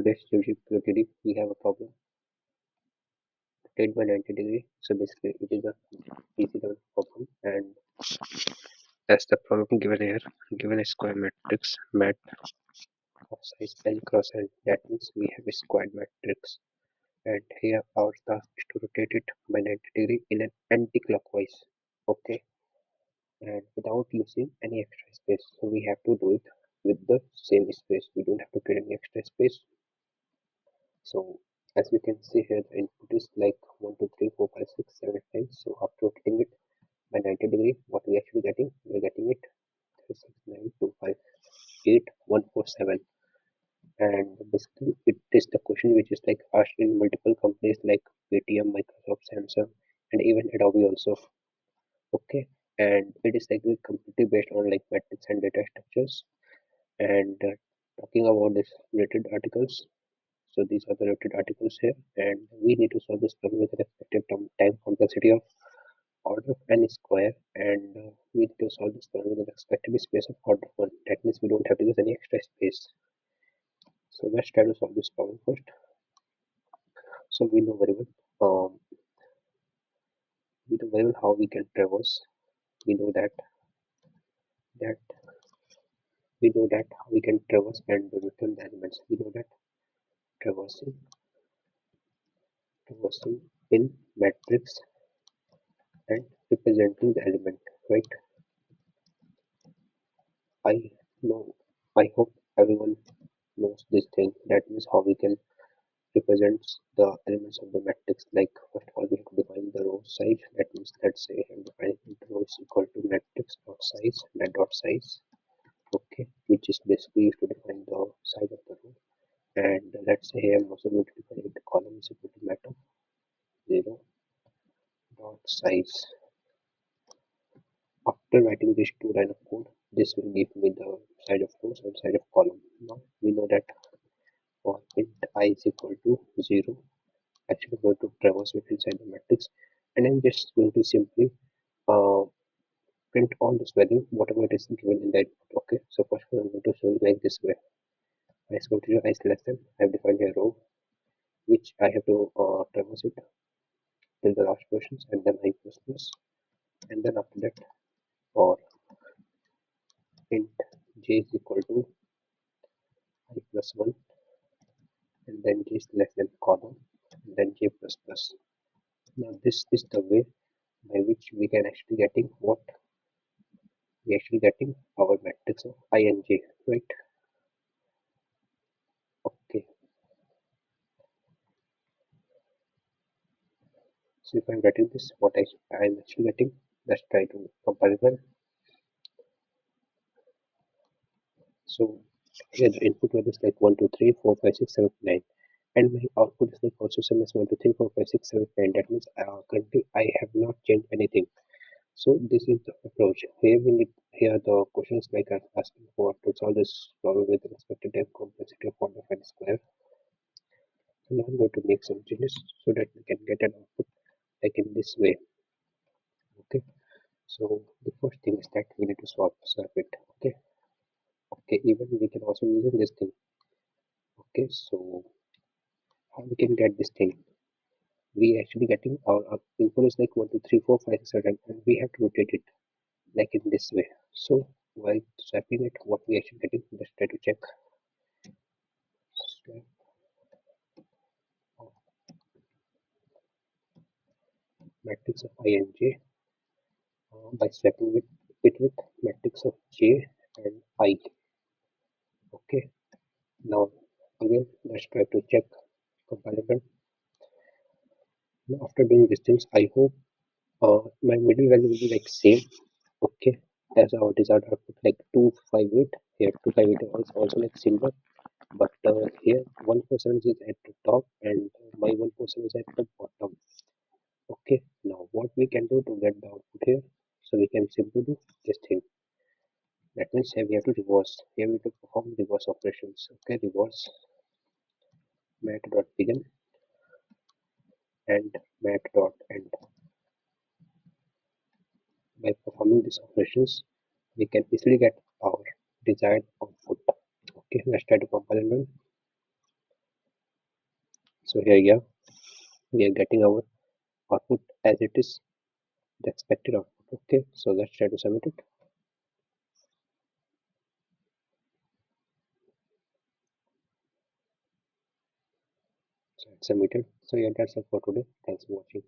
Today's GFG POTD, we have a problem. Rotate by 90 degree. So basically, it is a easy level problem, and as the problem given here, given a square matrix mat of size n cross n, that means we have a squared matrix, and here our task is to rotate it by 90 degree in an anti-clockwise. Okay, and without using any extra space. So we have to do it with the same space. We don't have to create any extra space. So as we can see here, the input is like 1, 2, 3, 4, 5, 6, 7, 8 times. So after rotating it by 90 degree, what we actually getting? We're getting it 3, 6, 9, 2, 5, 8, 1, 4, 7. And basically it is the question which is like asked in multiple companies like Paytm, Microsoft, Samsung, and even Adobe also. Okay, and it is like completely based on like metrics and data structures. And talking about this related articles, so these are the related articles here, and we need to solve this problem with an expected time complexity of order of n square, and we need to solve this problem with an expected space of order of 1. That means we don't have to use any extra space. So let's try to solve this problem first. So we know very well, how we can traverse. We know that that how we can traverse and return the elements. We know that traversing in matrix and representing the element, right? I know, I hope everyone knows this thing. That means how we can represent the elements of the matrix. Like first of all, we have to define the row size. That means let's say I'm defining the row is equal to matrix dot size, net dot size. Okay, which is basically used to define the size of the row. And let's say I'm also going to define the column is equal to mat of 0 dot size. After writing these two line of code, this will give me the size of rows and size of column. Now we know that for int I is equal to 0, actually going to traverse it inside the matrix, and I'm just going to simply uh, print all this value whatever it is given in that. Okay, so first I'm going to show you like this way. I is going to I is less than, I have defined a row which I have to traverse it till the last positions, and then I plus plus, and then after that for int j is equal to I plus 1, and then j is less than column, and then j plus plus. Now this is the way by which we can actually getting what we actually getting our matrix of I and j, right? Okay, so if I'm getting this, what I'm actually getting, let's try to compare it well. So here the input value is like 1, 2, 3, 4, 5, 6, 7, 9, and my output is like also same as 1, 2, 3, 4, 5, 6, 7, 9. That means currently I have not changed anything. So this is the approach. Here we need, here the questions like asking for to solve this problem with respect to time complexity of 1 of n square. So now I'm going to make some changes so that we can get an output like in this way. Okay, so the first thing is that we need to solve it. Okay, even we can also use this thing. Okay, so how we can get this thing? We actually getting our input is like 1, 2, 3, 4, 5, 6, 7, and we have to rotate it like in this way. So while swapping it, what we actually getting? Let's try to check. Swap of matrix of I and j by swapping it with matrix of j and I. Okay, now again let's try to check comparison. Now after doing these things, I hope my middle value will be like same. Okay, as our desired output like 258. Here 258 is also like similar, but here 147 is at the top and my 147 is at the bottom. Okay, now what we can do to get the output here? So we can simply do this thing. That means here we have to reverse. Here we have to perform reverse operations. Okay, reverse mat.begin and mat.end. By performing these operations, we can easily get our desired output. Okay, let's try to compile and run. So here, yeah, we are getting our output as it is, the expected output. Okay, so let's try to submit it. So it's submitted. So yeah, that's all for today. Thanks for watching.